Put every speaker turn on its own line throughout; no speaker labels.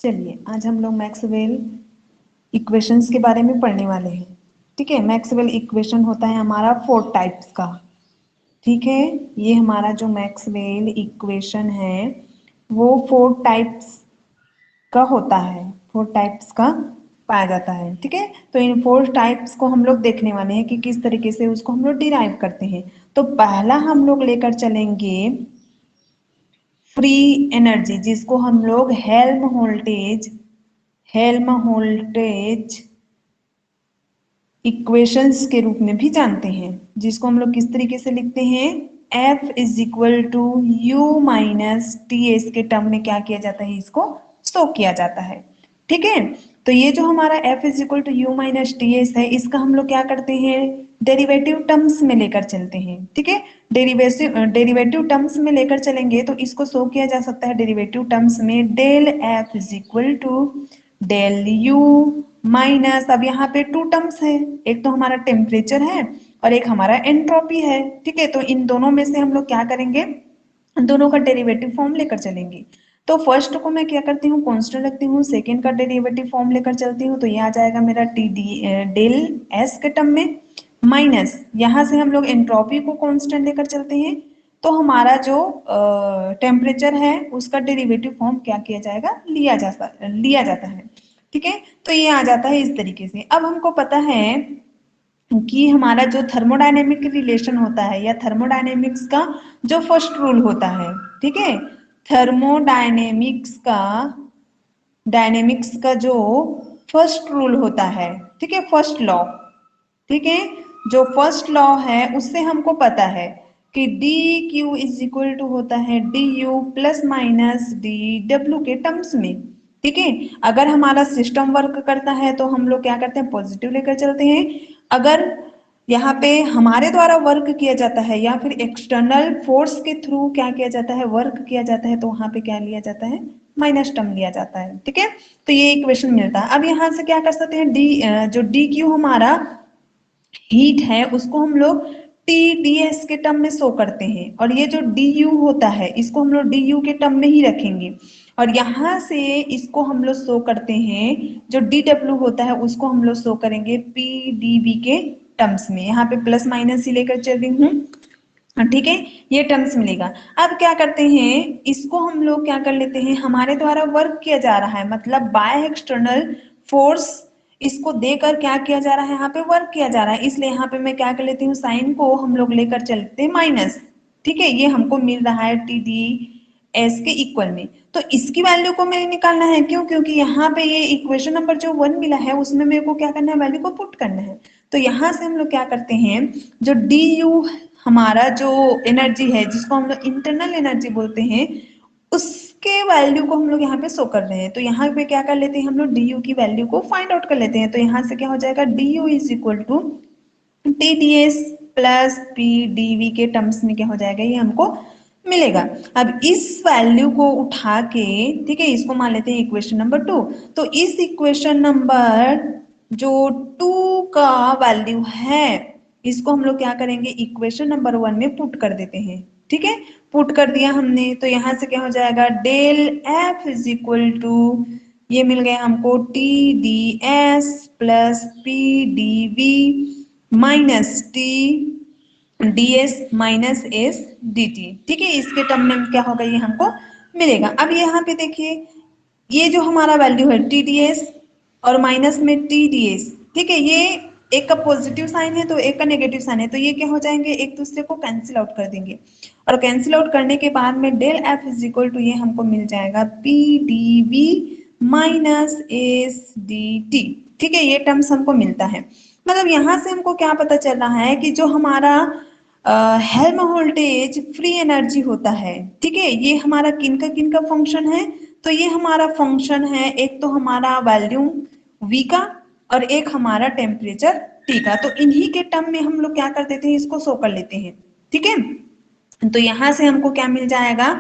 चलिए आज हम लोग मैक्सवेल इक्वेशंस के बारे में पढ़ने वाले हैं। ठीक है, मैक्सवेल इक्वेशन होता है हमारा 4 टाइप्स का। ठीक है, ये हमारा जो मैक्सवेल इक्वेशन है वो 4 टाइप्स का होता है, 4 टाइप्स का पाया जाता है। ठीक है, तो इन 4 टाइप्स को हम लोग देखने वाले हैं कि किस तरीके से उसको हम लोग डिराइव करते हैं। तो पहला हम लोग लेकर चलेंगे फ्री एनर्जी, जिसको हम लोग हेल्महोल्ट्ज इक्वेशंस के रूप में भी जानते हैं, जिसको हम लोग किस तरीके से लिखते हैं, F is equal to U minus T S के टर्म में क्या किया जाता है, इसको शो किया जाता है। ठीक है, तो ये जो हमारा F is equal to U minus T S है, इसका हम लोग क्या करते हैं, डेरिवेटिव टर्म्स में लेकर चलते हैं। ठीक है, डेरिवेटिव टर्म्स में लेकर चलेंगे तो इसको शो किया जा सकता है डेरिवेटिव टर्म्स में del F is equal to del U minus, अब यहाँ पे 2 टर्म्स है, एक तो हमारा टेम्परेचर है और एक हमारा एंट्रोपी है। ठीक है, तो इन दोनों में से हम लोग क्या करेंगे, दोनों का डेरिवेटिव फॉर्म लेकर चलेंगे। तो फर्स्ट को मैं क्या करती हूँ, कांस्टेंट रखती हूँ, सेकंड का डेरिवेटिव फॉर्म लेकर चलती हूँ, तो ये आ जाएगा मेरा टी डी डेल एस के टर्म में, माइनस यहाँ से हम लोग एंट्रोपी को कांस्टेंट लेकर चलते हैं, तो हमारा जो टेम्परेचर है उसका डेरिवेटिव फॉर्म क्या किया जाएगा, लिया जाता है। ठीक है, तो ये आ जाता है इस तरीके से। अब हमको पता है कि हमारा जो थर्मोडायनेमिक रिलेशन होता है या थर्मोडायनेमिक्स का जो फर्स्ट रूल होता है, ठीक है, थर्मोडायनेमिक्स का जो फर्स्ट रूल होता है, ठीक है, फर्स्ट लॉ, ठीक है, जो फर्स्ट लॉ है उससे हमको पता है कि D Q is equal to होता है D U plus minus D W के टर्म्स में। ठीक है, अगर हमारा सिस्टम वर्क करता है तो हम लोग क्या करते हैं, पॉजिटिव लेकर चलते हैं। अगर यहाँ पे हमारे द्वारा वर्क किया जाता है या फिर एक्सटर्नल फोर्स के थ्रू क्या किया जाता है, वर्क किया जाता है, तो वहां पे क्या लिया जाता है, माइनस टर्म लिया जाता है। ठीक है, तो ये इक्वेशन मिलता है। अब यहाँ से क्या कर सकते हैं, जो डी क्यू हमारा हीट है उसको हम लोग टी डी एस के टर्म में शो करते हैं, और ये जो डी यू होता है इसको हम लोग डी यू के टर्म में ही रखेंगे, और यहाँ से इसको हम लोग शो करते हैं, जो डी डब्ल्यू होता है उसको हम लोग शो करेंगे पी डी वी के टर्म्स में। यहाँ पे प्लस माइनस ही लेकर चल रही हूँ, ठीक है, ये टर्म्स मिलेगा। अब क्या करते हैं, इसको हम लोग क्या कर लेते हैं, हमारे द्वारा वर्क किया जा रहा है, मतलब बाय एक्सटर्नल फोर्स इसको देकर क्या किया जा रहा है, यहाँ पे वर्क किया जा रहा है, इसलिए यहाँ पे मैं क्या कर लेती हूँ, साइन को हम लोग लेकर चलते हैं माइनस। ठीक है, ये हमको मिल रहा है टी डी एस के इक्वल में, तो इसकी वैल्यू को मैंने निकालना है, क्यों, क्योंकि यहाँ पे ये इक्वेशन नंबर जो 1 मिला है उसमें मेरे को क्या करना है, वैल्यू को पुट करना है। तो यहाँ से हम लोग क्या करते हैं, जो डी यू हमारा जो एनर्जी है जिसको हम लोग इंटरनल एनर्जी बोलते हैं, उसके वैल्यू को हम लोग यहाँ पे शो कर रहे हैं, तो यहाँ पे क्या कर लेते हैं, हम लोग डी यू की वैल्यू को फाइंड आउट कर लेते हैं। तो यहाँ से क्या हो जाएगा, D U is equal to T D S plus P D V के टर्म्स में क्या हो जाएगा, ये हमको मिलेगा। अब इस वैल्यू को उठा के, ठीक है, इसको मान लेते हैं इक्वेशन नंबर 2। तो इस इक्वेशन नंबर जो 2 का वैल्यू है इसको हम लोग क्या करेंगे, इक्वेशन नंबर 1 में पुट कर देते हैं। ठीक है, पुट कर दिया हमने, तो यहाँ से क्या हो जाएगा, del F is equal to, ये मिल गया हमको T D S plus P D V minus T D S minus S D T. ठीक है, इसके टर्म में क्या होगा, ये हमको मिलेगा। अब यहाँ पे देखिए, ये जो हमारा वैल्यू है टी डी एस और माइनस में टी डी एस, ठीक है, ये एक का पॉजिटिव साइन है तो एक का नेगेटिव साइन है, तो ये क्या हो जाएंगे, एक दूसरे को कैंसिल आउट कर देंगे, और कैंसिल आउट करने के बाद में del F is equal to ये हमको मिल जाएगा P D V minus S D T. ठीक है, ये टर्म्स हमको मिलता है। मतलब यहाँ से हमको क्या पता चल रहा है कि जो हमारा हेल्महोल्ट्ज फ्री एनर्जी होता है, ठीक है, ये हमारा किन का फंक्शन है, तो ये हमारा फंक्शन है, एक तो हमारा वॉल्यूम v का और एक हमारा टेम्परेचर t का, तो इन्हीं के टर्म में हम लोग क्या कर देते हैं, इसको शो कर लेते हैं। ठीक है, तो यहाँ से हमको क्या मिल जाएगा,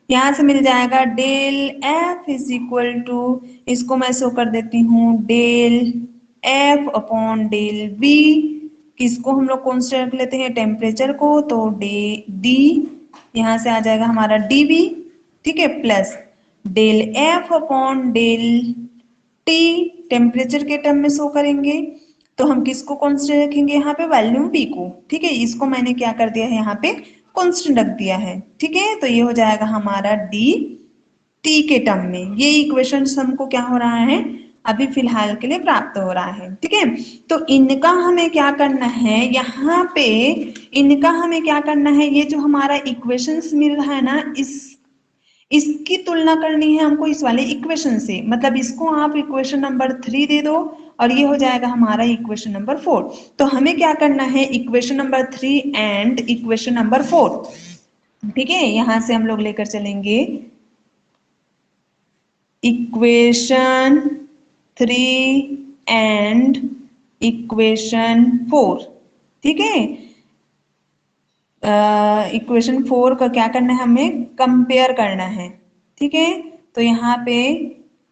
यहाँ से मिल जाएगा del F is equal to, इसको मैं शो कर देती हूँ, del F upon del V, किसको हम लोग कांस्टेंट लेते हैं, टेम्परेचर को, तो डे डी, यहाँ से आ जाएगा हमारा डी वी, ठीक है, plus del F upon del T temperature के टर्म में शो करेंगे। तो हम किसको कांस्टेंट रखेंगे यहाँ पे, वॉल्यूम पी को। ठीक है, इसको मैंने क्या कर दिया है यहाँ पे कांस्टेंट रख दिया है। ठीक है, तो ये हो जाएगा हमारा डी टी के टर्म में। ये इक्वेशन हमको क्या हो रहा है, अभी फिलहाल के लिए प्राप्त हो रहा है। ठीक है, तो इनका हमें क्या करना है यहाँ पे, इनका हमें क्या करना है, ये जो हमारा इक्वेशंस मिल रहा है ना, इसकी तुलना करनी है हमको इस वाले इक्वेशन से। मतलब इसको आप इक्वेशन नंबर 3 दे दो और ये हो जाएगा हमारा इक्वेशन नंबर 4। तो हमें क्या करना है, equation number 3 and equation number 4। ठीक है, यहां से हम लोग लेकर चलेंगे इक्वेशन 3 एंड इक्वेशन 4। ठीक है, इक्वेशन 4 का क्या करना है, हमें कंपेयर करना है। ठीक है, तो यहाँ पे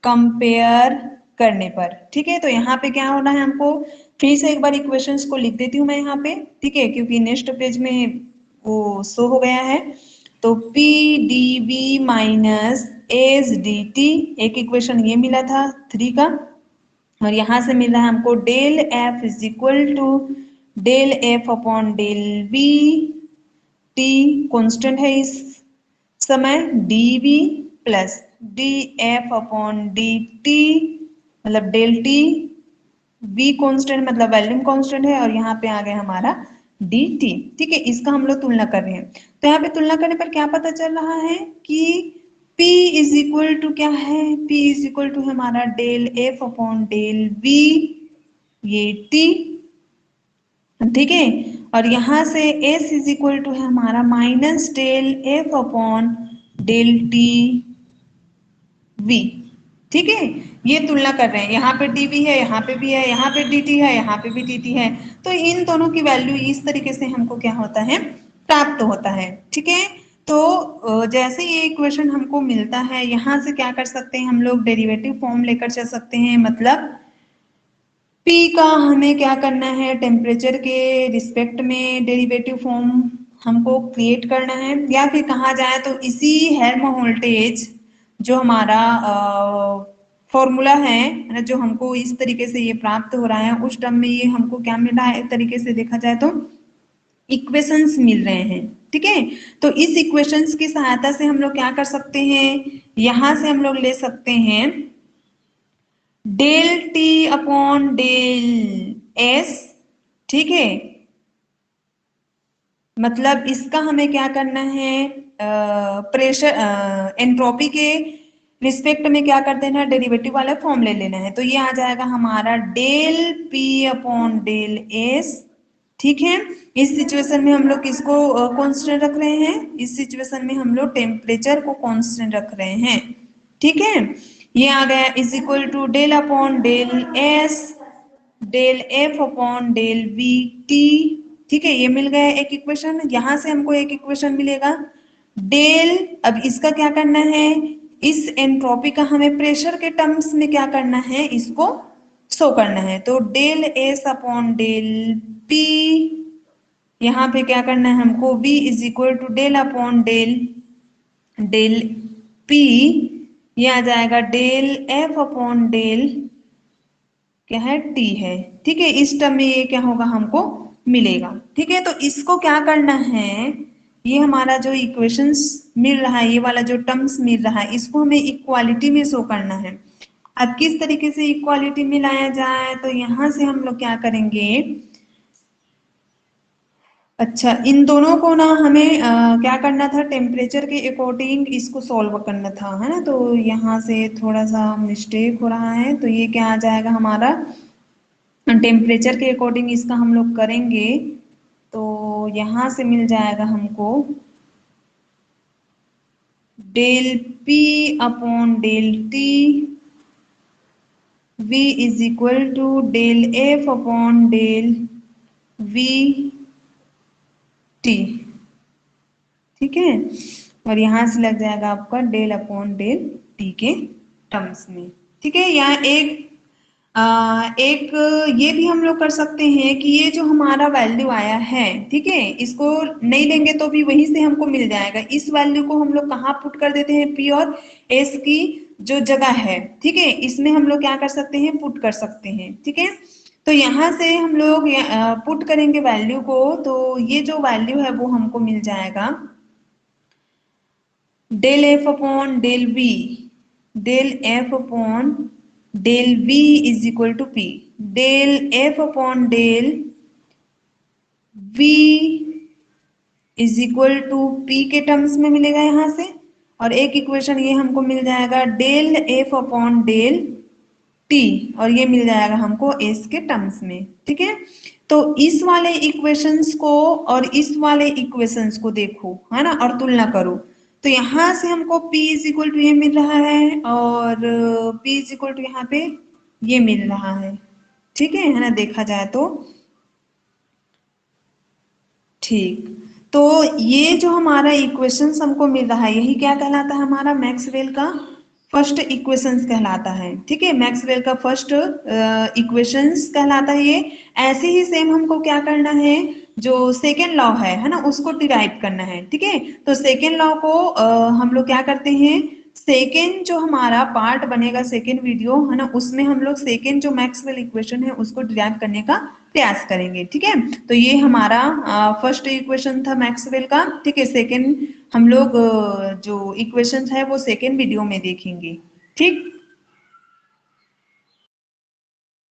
कंपेयर करने पर, ठीक है, तो यहाँ पे क्या होना है हमको, फिर से एक बार इक्वेशंस को लिख देती हूँ मैं यहाँ पे। ठीक है, क्योंकि नेक्स्ट पेज में वो शो हो गया है। तो P D V minus S D T, एक इक्वेशन ये मिला था 3 का, और यहां से मिल रहा है हमको del F is equal to del F upon del V T, constant है इस समय, D V plus D F upon D T, मतलब डेल टी, वी कॉन्स्टेंट मतलब वॉल्यूम कॉन्स्टेंट है, और यहाँ पे आ गया हमारा डी टी। ठीक है, इसका हम लोग तुलना कर रहे हैं। तो यहाँ पे तुलना करने पर क्या पता चल रहा है कि P इज इक्वल टू क्या है, P इज इक्वल टू हमारा del F upon del V, ये T। ठीक है, और यहां से S इज इक्वल टू है हमारा minus del F upon del T V. ठीक है, ये तुलना कर रहे हैं, यहाँ पे dv है, यहाँ पे भी है, यहाँ पे dt है, यहाँ पे भी dt है। तो इन दोनों की वैल्यू इस तरीके से हमको क्या होता है, प्राप्त होता है। ठीक है, तो जैसे ये इक्वेशन हमको मिलता है, यहाँ से क्या कर सकते हैं हम लोग, डेरिवेटिव फॉर्म लेकर चल सकते हैं। मतलब P का हमें क्या करना है, टेम्परेचर के रिस्पेक्ट में डेरिवेटिव फॉर्म हमको क्रिएट करना है, या फिर कहा जाए तो इसी हेल्महोल्ट्ज़ जो हमारा फॉर्मूला है, जो हमको इस तरीके से ये प्राप्त हो रहा है, उस टर्म में ये हमको क्या मिल रहा है, एक तरीके से देखा जाए तो इक्वेशंस मिल रहे हैं। ठीक है, तो इस इक्वेशंस की सहायता से हम लोग क्या कर सकते हैं, यहां से हम लोग ले सकते हैं del T upon del S. ठीक है, मतलब इसका हमें क्या करना है, प्रेशर एंट्रोपी के रिस्पेक्ट में क्या कर देना है, डेरिवेटिव वाला फॉर्म ले लेना है। तो ये आ जाएगा हमारा del P upon del S. ठीक है, इस सिचुएशन में हम लोग किसको कांस्टेंट रख रहे हैं, इस सिचुएशन में हम लोग टेम्परेचर को कांस्टेंट रख रहे हैं। ठीक है, ये आ गया is equal to del upon del S del F upon del V T. ठीक है, ये मिल गया एक इक्वेशन, यहां से हमको एक इक्वेशन मिलेगा डेल। अब इसका क्या करना है, इस एंट्रोपी का हमें प्रेशर के टर्म्स में क्या करना है, इसको शो करना है। तो del S upon del P, यहाँ पे क्या करना है हमको, V is equal to del upon del del P, ये आ जाएगा डेल F अपॉन डेल क्या है, T है। ठीक है, इस टर्म में ये क्या होगा, हमको मिलेगा। ठीक है, तो इसको क्या करना है, ये हमारा जो इक्वेशंस मिल रहा है, ये वाला जो टर्म्स मिल रहा है, इसको हमें इक्वालिटी में शो करना है। अब किस तरीके से इक्वालिटी में लाया जाए, तो यहां से हम लोग क्या करेंगे, अच्छा इन दोनों को ना हमें क्या करना था, टेम्परेचर के अकॉर्डिंग इसको सॉल्व करना था, है ना। तो यहाँ से थोड़ा सा मिस्टेक हो रहा है, तो ये क्या आ जाएगा हमारा, टेम्परेचर के अकॉर्डिंग इसका हम लोग करेंगे। तो यहाँ से मिल जाएगा हमको del P upon del T V is equal to del F upon del V T. ठीक है, और यहां से लग जाएगा आपका डेल अपॉन डेल टी के टर्म्स में। ठीक है, यहाँ एक एक ये भी हम लोग कर सकते हैं कि ये जो हमारा वैल्यू आया है, ठीक है, इसको नहीं लेंगे तो भी वहीं से हमको मिल जाएगा। इस वैल्यू को हम लोग कहाँ पुट कर देते हैं, पी और एस की जो जगह है, ठीक है, इसमें हम लोग क्या कर सकते हैं, पुट कर सकते हैं, ठीक है। तो यहाँ से हम लोग पुट करेंगे वैल्यू को, तो ये जो वैल्यू है वो हमको मिल जाएगा del F upon del B, del F upon del B is equal to P, del F upon del V is equal to P के टर्म्स में मिलेगा यहाँ से। और एक इक्वेशन ये हमको मिल जाएगा del F upon del T, और ये मिल जाएगा हमको एस के टर्म्स में, ठीक है। तो इस वाले इक्वेशंस को और इस वाले इक्वेशंस को देखो, है ना, और तुलना करो। तो यहाँ से हमको P इज इक्वल टू ये मिल रहा है, और P इज इक्वल टू यहाँ पे ये मिल रहा है, ठीक है ना, देखा जाए तो ठीक। तो ये जो हमारा इक्वेशंस हमको मिल रहा है, यही क्या कहलाता है, हमारा मैक्सवेल का फर्स्ट इक्वेशंस कहलाता है, ठीक है, मैक्सवेल का फर्स्ट इक्वेशंस कहलाता है ये। ऐसे ही सेम हमको क्या करना है, जो सेकेंड लॉ है ना, उसको डिराइव करना है, ठीक है। तो सेकेंड लॉ को हम लोग क्या करते हैं, सेकेंड जो हमारा पार्ट बनेगा सेकेंड वीडियो, है ना, उसमें हम लोग सेकेंड जो मैक्सवेल इक्वेशन है उसको डिराइव करने का प्रयास करेंगे, ठीक है। तो ये हमारा फर्स्ट इक्वेशन था मैक्सवेल का, ठीक है। सेकेंड हम लोग जो इक्वेशन है वो सेकेंड वीडियो में देखेंगे, ठीक।